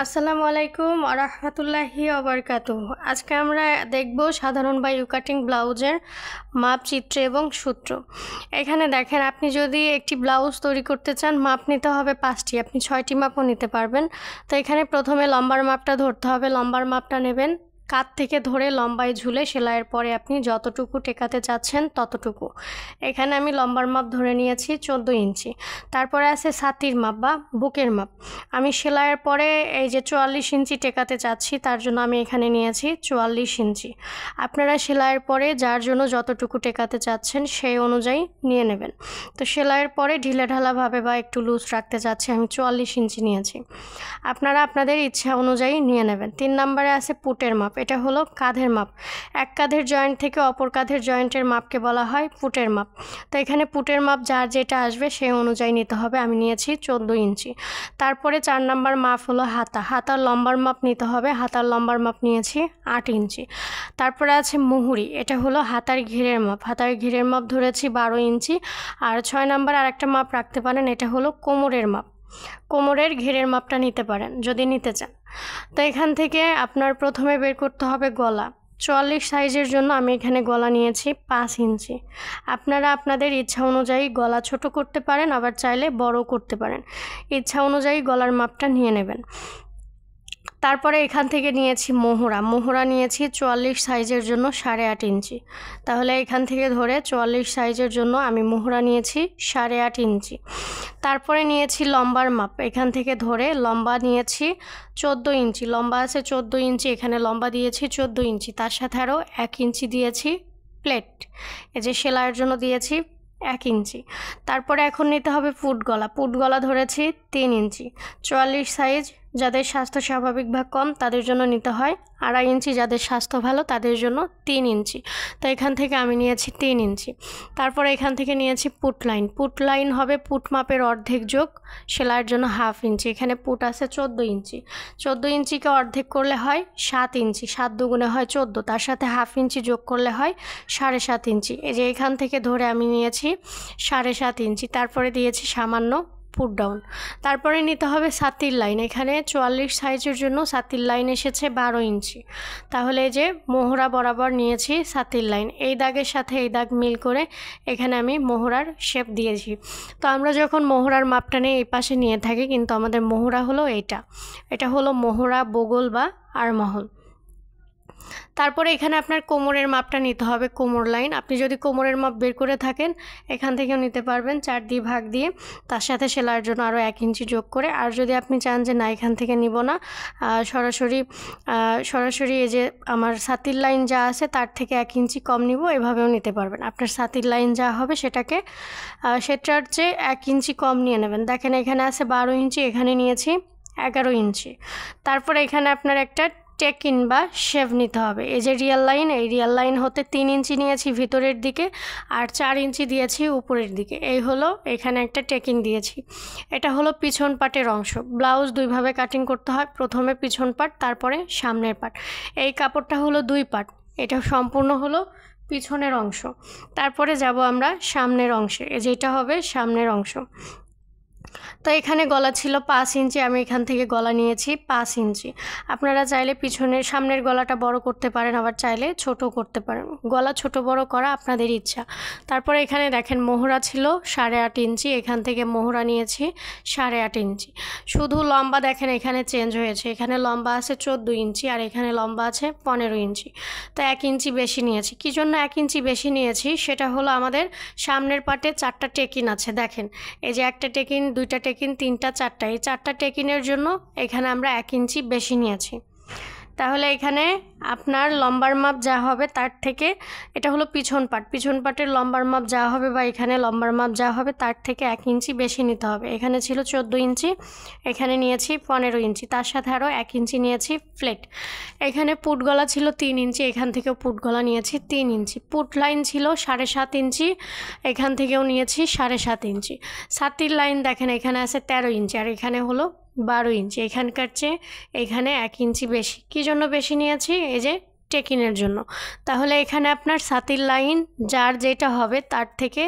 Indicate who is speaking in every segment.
Speaker 1: আসসালামু আলাইকুম ওয়া রাহমাতুল্লাহি ওয়া বারাকাতুহু। আজকে আমরা দেখব সাধারণ বা ইউ কাটিং ব্লাউজের মাপ, চিত্র এবং সূত্র। এখানে দেখেন, আপনি যদি একটি ব্লাউজ তৈরি করতে চান, মাপ নিতে হবে 5টি, আপনি 6টি মাপও নিতে পারবেন। তো এখানে প্রথমে লম্বার মাপটা ধরতে হবে। লম্বার মাপটা নেবেন, কাঁধ থেকে ধরে লম্বায় ঝুলে সেলাইয়ের পরে আপনি যতটুকু টেকাতে চাচ্ছেন ততটুকু। এখানে আমি লম্বার মাপ ধরে নিয়েছি 14 ইঞ্চি। তারপরে আছে ছাতির মাপ বা বুকের মাপ। আমি সেলাইয়ের পরে এই যে 44 ইঞ্চি টেকাতে চাচ্ছি, তার জন্য আমি এখানে নিয়েছি 44 ইঞ্চি। আপনারা সেলাইয়ের পরে যার জন্য যতটুকু টেকাতে চাচ্ছেন সেই অনুযায়ী নিয়ে নেবেন। তো সেলাইয়ের পরে ঢিলেঢালাভাবে বা একটু লুজ রাখতে চাচ্ছি, আমি 44 ইঞ্চি নিয়েছি। আপনারা আপনাদের ইচ্ছা অনুযায়ী নিয়ে নেবেন। 3 নম্বরে আছে পুটের মাপ। এটা হলো কাঁধের মাপ। এক কাঁধের জয়েন্ট থেকে অপর কাঁধের জয়েন্টের মাপকে বলা হয় পুটের মাপ। তো এখানে পুটের মাপ যার যেটা আসবে সেই অনুযায়ী নিতে হবে। আমি নিয়েছি 14 ইঞ্চি। তারপরে 4 নম্বর মাপ হলো হাতা। হাতার লম্বার মাপ নিতে হবে। হাতার লম্বার মাপ নিয়েছি 8 ইঞ্চি। তারপরে আছে মুহুরি। এটা হলো হাতার ঘিরের মাপ। হাতার ঘিরের মাপ ধরেছি 12 ইঞ্চি। আর 6 নম্বর আরেকটা মাপ রাখতে পারেন, এটা হলো কোমরের মাপ। কোমরের ঘিরের মাপটা নিতে পারেন যদি নিতে চান। তো এখান থেকে আপনার প্রথমে বের করতে হবে গলা। 44 সাইজের জন্য আমি এখানে গলা নিয়েছি 5 ইঞ্চি। আপনারা আপনাদের ইচ্ছা অনুযায়ী গলা ছোট করতে পারেন, আবার চাইলে বড় করতে পারেন। ইচ্ছা অনুযায়ী গলার মাপটা নিয়ে নেবেন। তারপরে এখান থেকে নিয়েছি মোহরা। মোহরা নিয়েছি 44 সাইজের জন্য 8.5 ইঞ্চি। তাহলে এখান থেকে ধরে 44 সাইজের জন্য আমি মোহরা নিয়েছি 8.5 ইঞ্চি। তারপরে নিয়েছি লম্বার মাপ। এখান থেকে ধরে লম্বা নিয়েছি 14 ইঞ্চি। লম্বা আছে 14 ইঞ্চি, এখানে লম্বা দিয়েছি 14 ইঞ্চি। তার সাথে আরও 1 ইঞ্চি দিয়েছি প্লেট, এই যে সেলাইয়ের জন্য দিয়েছি 1 ইঞ্চি। তারপরে এখন নিতে হবে পুট গলা। পুট গলা ধরেছি 3 ইঞ্চি। 44 সাইজ যাদের স্বাস্থ্য স্বাভাবিক বা কম তাদের জন্য নিতে হয় 2.5 ইঞ্চি, যাদের স্বাস্থ্য ভালো তাদের জন্য 3 ইঞ্চি। তো এখান থেকে আমি নিয়েছি 3 ইঞ্চি। তারপরে এখান থেকে নিয়েছি পুট লাইন। পুট লাইন হবে পুট মাপের অর্ধেক যোগ সেলাইয়ের জন্য 1/2 ইঞ্চি। এখানে পুট আছে 14 ইঞ্চি। 14 ইঞ্চিকে অর্ধেক করলে হয় 7 ইঞ্চি। 7 দুগুণে হয় 14, তার সাথে 1/2 ইঞ্চি যোগ করলে হয় 7.5 ইঞ্চি। এই যে এখান থেকে ধরে আমি নিয়েছি 7.5 ইঞ্চি। তারপরে দিয়েছি সামান্য পুট ডাউন। তারপরে নিতে হবে ছাতির লাইন। এখানে 44 সাইজের জন্য ছাতির লাইন এসেছে 12 ইঞ্চি। তাহলে এই যে মোহরা বরাবর নিয়েছি ছাতির লাইন, এই দাগের সাথে এই দাগ মিল করে এখানে আমি মোহরার শেপ দিয়েছি। তো আমরা যখন মোহরার মাপটা নিয়ে এই পাশে নিয়ে থাকি, কিন্তু আমাদের মোহরা হলো এটা হলো মোহরা বগল বা আরমহল। তারপরে এখানে আপনার কোমরের মাপটা নিতে হবে, কোমর লাইন। আপনি যদি কোমরের মাপ বের করে থাকেন এখান থেকেও নিতে পারবেন, 4 দিয়ে ভাগ দিয়ে, তার সাথে সেলাইয়ের জন্য আরও 1 ইঞ্চি যোগ করে। আর যদি আপনি চান যে না এখান থেকে নিব না, সরাসরি এই যে আমার ছাতির লাইন যা আছে তার থেকে 1 ইঞ্চি কম নিব, এভাবেও নিতে পারবেন। আপনার ছাতির লাইন যা হবে সেটার চেয়ে 1 ইঞ্চি কম নিয়ে নেবেন। দেখেন এখানে আছে 12 ইঞ্চি, এখানে নিয়েছি 11 ইঞ্চি। তারপরে এখানে আপনার একটা টেকিন বা শেভ নিতে হবে। এই যে রিয়াল লাইন, এই রিয়াল লাইন হতে 3 ইঞ্চি নিয়েছি ভিতরের দিকে আর 4 ইঞ্চি দিয়েছি উপরের দিকে। এই হলো এখানে একটা টেকিন দিয়েছি। এটা হলো পিছন পাটের অংশ। ব্লাউজ দুইভাবে কাটিং করতে হয়, প্রথমে পিছন পাট, তারপরে সামনের পাট। এই কাপড়টা হলো 2 পাট, এটা সম্পূর্ণ হলো পিছনের অংশ। তারপরে যাব আমরা সামনের অংশে, যেটা হবে সামনের অংশ। তো এখানে গলা ছিল 5 ইঞ্চি, আমি এখান থেকে গলা নিয়েছি 5 ইঞ্চি। আপনারা চাইলে সামনের গলাটা বড় করতে পারেন, আবার চাইলে ছোট করতে পারেন। গলা ছোট বড় করা আপনাদের ইচ্ছা। তারপরে এখানে দেখেন মোহরা ছিল 8.5 ইঞ্চি, এখান থেকে মোহরা নিয়েছি 8.5 ইঞ্চি। শুধু লম্বা দেখেন এখানে চেঞ্জ হয়েছে, এখানে লম্বা আছে 14 ইঞ্চি আর এখানে লম্বা আছে 15 ইঞ্চি। তো 1 ইঞ্চি বেশি নিয়েছি। কী জন্য 1 ইঞ্চি বেশি নিয়েছি সেটা হলো আমাদের সামনের পাটে 4টা টেকিন আছে। দেখেন এই যে একটা টেকিন, 2টা টেকিন, 3টা, 4টা, এই 4টা টেকিনের জন্য এখানে আমরা 1 ইঞ্চি বেশি নিয়েছি। তাহলে এখানে আপনার লম্বার মাপ যা হবে তার থেকে, এটা হলো পিছন পাটের লম্বার মাপ যা হবে বা এখানে লম্বার মাপ যা হবে তার থেকে 1 ইঞ্চি বেশি নিতে হবে। এখানে ছিল 14 ইঞ্চি, এখানে নিয়েছি 15 ইঞ্চি, তার সাথে আরও 1 ইঞ্চি নিয়েছি ফ্লেট। এখানে পুট গলা ছিল 3 ইঞ্চি, এখান থেকেও পুট গলা নিয়েছি 3 ইঞ্চি। পুট লাইন ছিল 7.5 ইঞ্চি, এখান থেকেও নিয়েছি 7.5 ইঞ্চি। ছাতির লাইন দেখেন এখানে আছে 13 ইঞ্চি আর এখানে হলো 12 ইঞ্চি। এখানকার চেয়ে এখানে 1 ইঞ্চি বেশি। কী জন্য বেশি নিয়েছি? এই যে টেকিনের জন্য। তাহলে এখানে আপনার ছাতির লাইন যার যেটা হবে তার থেকে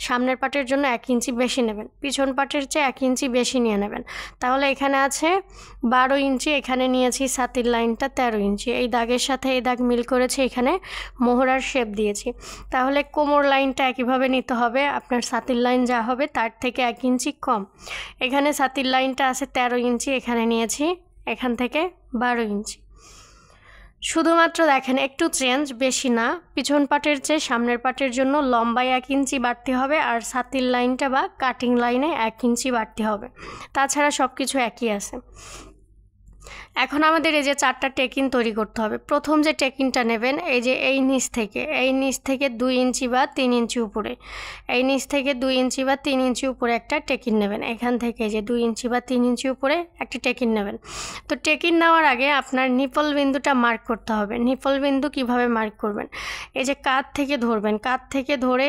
Speaker 1: সামনের পাটের জন্য 1 ইঞ্চি বেশি নেবেন, পিছন পাটের চেয়ে 1 ইঞ্চি বেশি নিয়ে নেবেন। তাহলে এখানে আছে 12 ইঞ্চি, এখানে নিয়েছি ছাতির লাইনটা 13 ইঞ্চি। এই দাগের সাথে এই দাগ মিল করেছে, এখানে মোহরার শেপ দিয়েছি। তাহলে কোমর লাইনটা একইভাবে নিতে হবে, আপনার ছাতির লাইন যা হবে তার থেকে 1 ইঞ্চি কম। এখানে ছাতির লাইনটা আছে 13 ইঞ্চি, এখানে নিয়েছি এখান থেকে 12 ইঞ্চি। শুধুমাত্র দেখেন একটু চেঞ্জ, বেশি না। পিছন পাটের চেয়ে সামনের পাটের জন্য লম্বায় 1 ইঞ্চি বাড়তি হবে, আর ছাতির লাইনটা বা কাটিং লাইনে 1 ইঞ্চি বাড়তি হবে। তাছাড়া সব কিছু একই আছে। এখন আমাদের এই যে 4টা টেকিন তৈরি করতে হবে। প্রথম যে টেকিনটা নেবেন এই যে এই নিচ থেকে 2 ইঞ্চি বা 3 ইঞ্চি উপরে, এই নিচ থেকে 2 ইঞ্চি বা 3 ইঞ্চি উপরে একটা টেকিন নেবেন। এখান থেকে যে 2 ইঞ্চি বা 3 ইঞ্চি উপরে একটা টেকিন নেবেন। তো টেকিন নেওয়ার আগে আপনার নিপল বিন্দুটা মার্ক করতে হবে। নিপল বিন্দু কিভাবে মার্ক করবেন? এই যে কাঁধ থেকে ধরবেন, কাঁধ থেকে ধরে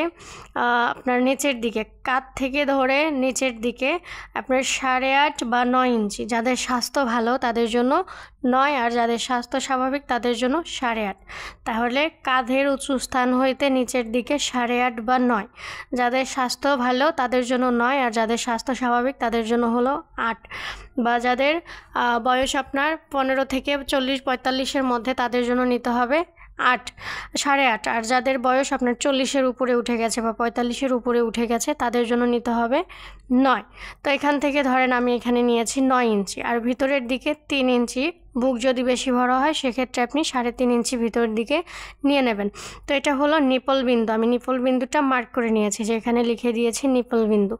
Speaker 1: আপনার নিচের দিকে, কাঁধ থেকে ধরে নিচের দিকে আপনার 8.5 বা 9 ইঞ্চি। যাদের স্বাস্থ্য ভালো তাদের জন্য 9, আর যাদের স্বাস্থ্য স্বাভাবিক তাদের জন্য 8.5। তাহলে কাঁধের উঁচু স্থান হইতে নিচের দিকে 8.5 বা 9। যাদের স্বাস্থ্য ভালো তাদের জন্য 9, আর যাদের স্বাস্থ্য স্বাভাবিক তাদের জন্য হলো 8। বা যাদের বয়স আপনার 15 থেকে 40-45-এর মধ্যে তাদের জন্য নিতে হবে 8, 8.5। আর যাদের বয়স আপনার 40-এর উপরে উঠে গেছে বা 45-এর উপরে উঠে গেছে তাদের জন্য নিতে হবে 9। তো এখান থেকে ধরেন আমি এখানে নিয়েছি 9 ইঞ্চি, আর ভিতরের দিকে 3 ইঞ্চি। বুক যদি বেশি বড় হয় সেক্ষেত্রে আপনি 3.5 ইঞ্চি ভিতরের দিকে নিয়ে নেবেন। তো এটা হলো নিপল বিন্দু। আমি নিপল বিন্দুটা মার্ক করে নিয়েছি, যে এখানে লিখে দিয়েছি নিপল বিন্দু।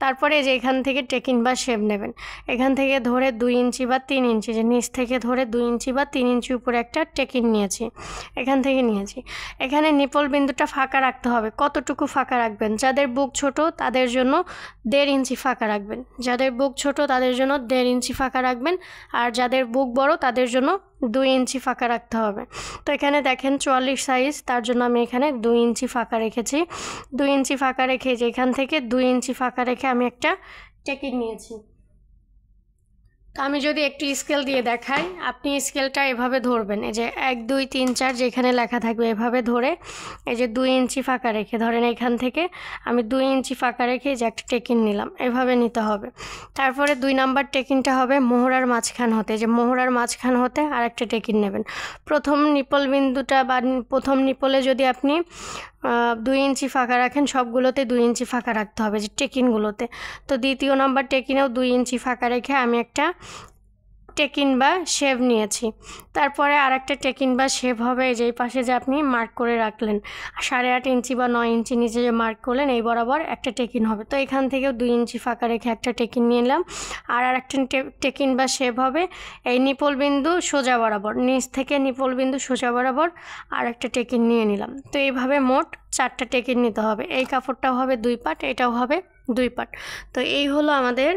Speaker 1: তারপরে যে এখান থেকে টেকিন বা শেপ নেবেন, এখান থেকে ধরে 2 ইঞ্চি বা 3 ইঞ্চি, যে নিচ থেকে ধরে 2 ইঞ্চি বা 3 ইঞ্চি উপরে একটা টেকিন নিয়েছি, এখান থেকে নিয়েছি। এখানে নিপল বিন্দুটা ফাঁকা রাখতে হবে। কতটুকু ফাঁকা রাখবেন? যাদের বুক ছোট তাদের জন্য 1.5 ইঞ্চি ফাঁকা রাখবেন, যাদের বুক ছোট তাদের জন্য 1.5 ইঞ্চি ফাঁকা রাখবেন, আর যাদের বুক বড় তাদের জন্য 2 ইঞ্চি ফাঁকা রাখতে হবে। তো এখানে দেখেন 44 সাইজ, তার জন্য আমি এখানে 2 ইঞ্চি ফাঁকা রেখেছি। 2 ইঞ্চি ফাঁকা রেখে যে এখান থেকে 2 ইঞ্চি ফাঁকা রেখে আমি একটা টেকিন নিয়েছি। তো আমি যদি একটু স্কেল দিয়ে দেখাই, আপনি স্কেলটা এভাবে ধরবেন, এই যে 1 2 3 4 যেখানে লেখা থাকবে এভাবে ধরে এই যে 2 ইঞ্চি ফাঁকা রেখে ধরেন এখান থেকে আমি 2 ইঞ্চি ফাঁকা রেখে যে একটা টেকিন নিলাম, এভাবে নিতে হবে। তারপরে 2 নাম্বার টেকিনটা হবে মোহরার মাঝখান হতে, যে মোহরার মাঝখান হতে আর একটা টেকিন নেবেন। প্রথম নিপল বিন্দুটা বা প্রথম নিপলে যদি আপনি 2 ইঞ্চি ফাঁকা রাখেন, সবগুলোতে 2 ইঞ্চি ফাঁকা রাখতে হবে যে টেকিনগুলোতে। তো দ্বিতীয় নাম্বার টেকিনেও 2 ইঞ্চি ফাঁকা রেখে আমি একটা টেকিন বা শেভ নিয়েছি। তারপরে আর একটা টেকিন বা শেভ হবে এই যে এই পাশে যে আপনি মার্ক করে রাখলেন 8.5 ইঞ্চি বা 9 ইঞ্চি নিচে যে মার্ক করলেন এই বরাবর একটা টেকিন হবে। তো এখান থেকেও 2 ইঞ্চি ফাঁকা রেখে একটা টেকিন নিয়ে নিলাম। আর একটা টেকিন বা শেভ হবে এই নিপল বিন্দু সোজা বরাবর, নিচ থেকে নিপল বিন্দু সোজা বরাবর আর একটা টেকিন নিয়ে নিলাম। তো এইভাবে মোট 4টা টেকিন নিতে হবে। এই কাপড়টাও হবে 2 পাট, এটাও হবে 2 পাট। তো এই হলো আমাদের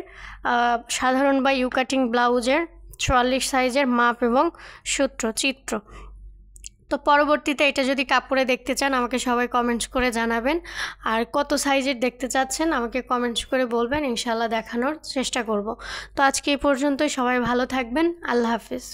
Speaker 1: সাধারণ বা ইউ কাটিং ব্লাউজের 44 সাইজের মাপ এবং সূত্র চিত্র। তো পরবর্তীতে এটা যদি কাপড়ে দেখতে চান আমাকে সবাই কমেন্টস করে জানাবেন, আর কত সাইজের দেখতে চাচ্ছেন আমাকে কমেন্টস করে বলবেন, ইনশাআল্লাহ দেখানোর চেষ্টা করব। তো আজকে এই পর্যন্তই, সবাই ভালো থাকবেন, আল্লাহ হাফিজ।